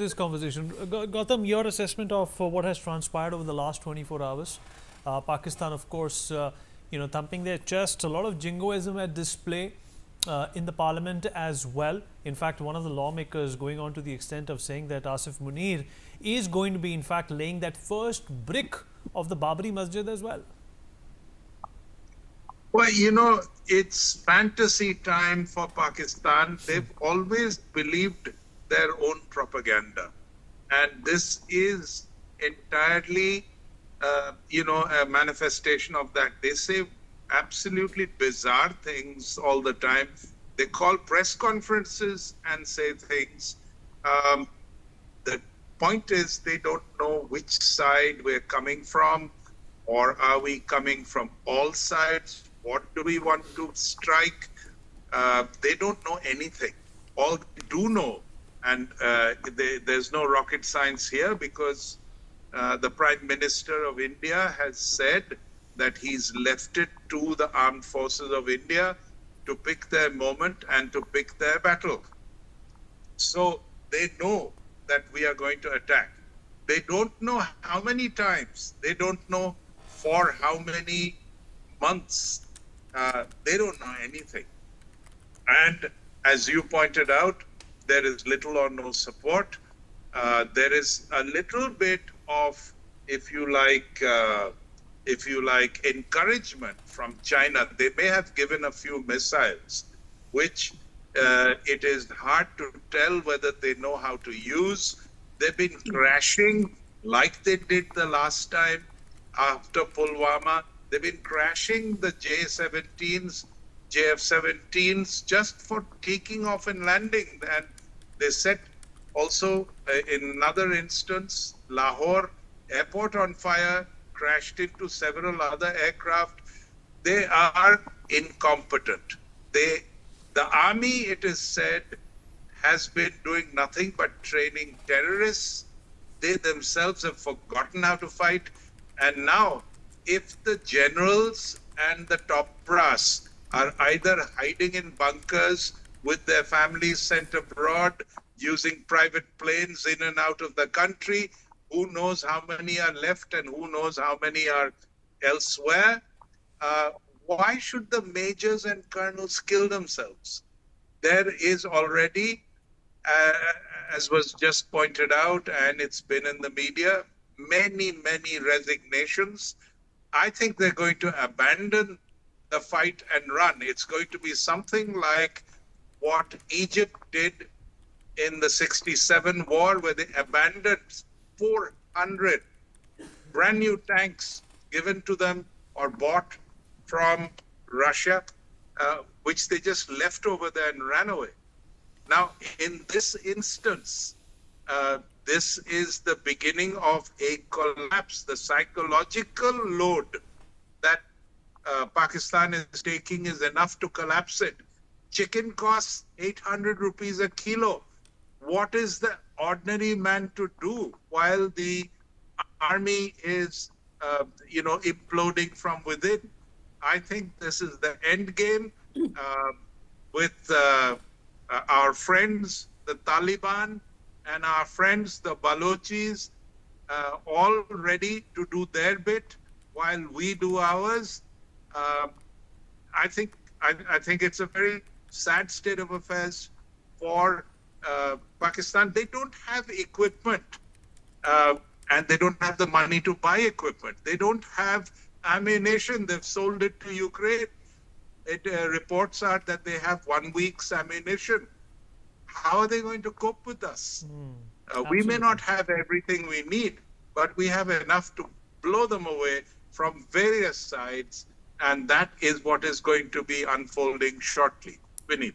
this conversation. Gautam, your assessment of what has transpired over the last 24 hours. Pakistan, of course, thumping their chest. A lot of jingoism at display in the parliament as well. In fact, one of the lawmakers going on to the extent of saying that Asif Munir is going to be, in fact, laying that first brick of the Babri Masjid as well. Well, it's fantasy time for Pakistan. They've always believed their own propaganda. And this is entirely, a manifestation of that. They say absolutely bizarre things all the time. They call press conferences and say things. The point is they don't know which side we're coming from, or are we coming from all sides? What do we want to strike? They don't know anything. All they do know, and there's no rocket science here, because the Prime Minister of India has said that he's left it to the armed forces of India to pick their moment and to pick their battle. So they know that we are going to attack. They don't know how many times. They don't know for how many months. They don't know anything. And as you pointed out, there is little or no support. There is a little bit of, if you like, encouragement from China. They may have given a few missiles, which it is hard to tell whether they know how to use. They've been crashing like they did the last time after Pulwama. They've been crashing the J-17s, JF-17s just for taking off and landing. And they set also, in another instance, Lahore airport on fire, crashed into several other aircraft. They are incompetent. The army, it is said, has been doing nothing but training terrorists. They themselves have forgotten how to fight. And now, if the generals and the top brass are either hiding in bunkers with their families sent abroad, using private planes in and out of the country, who knows how many are left and who knows how many are elsewhere? Why should the majors and colonels kill themselves? There is already, as was just pointed out, and it's been in the media, many resignations. I think they're going to abandon the fight and run. It's going to be something like what Egypt did in the 67 war, where they abandoned 400 brand new tanks given to them or bought from Russia, which they just left over there and ran away. Now, in this instance, this is the beginning of a collapse. The psychological load that Pakistan is taking is enough to collapse it. Chicken costs 800 rupees a kilo. What is the ordinary man to do while the army is, imploding from within? I think this is the end game with our friends, the Taliban, and our friends, the Balochis, all ready to do their bit while we do ours. I think it's a very sad state of affairs for Pakistan. They don't have equipment, and they don't have the money to buy equipment. They don't have ammunition. They've sold it to Ukraine. Reports are that they have 1 week's ammunition. How are they going to cope with us? We may not have everything we need, but we have enough to blow them away from various sides, and that is what is going to be unfolding shortly. Vineet.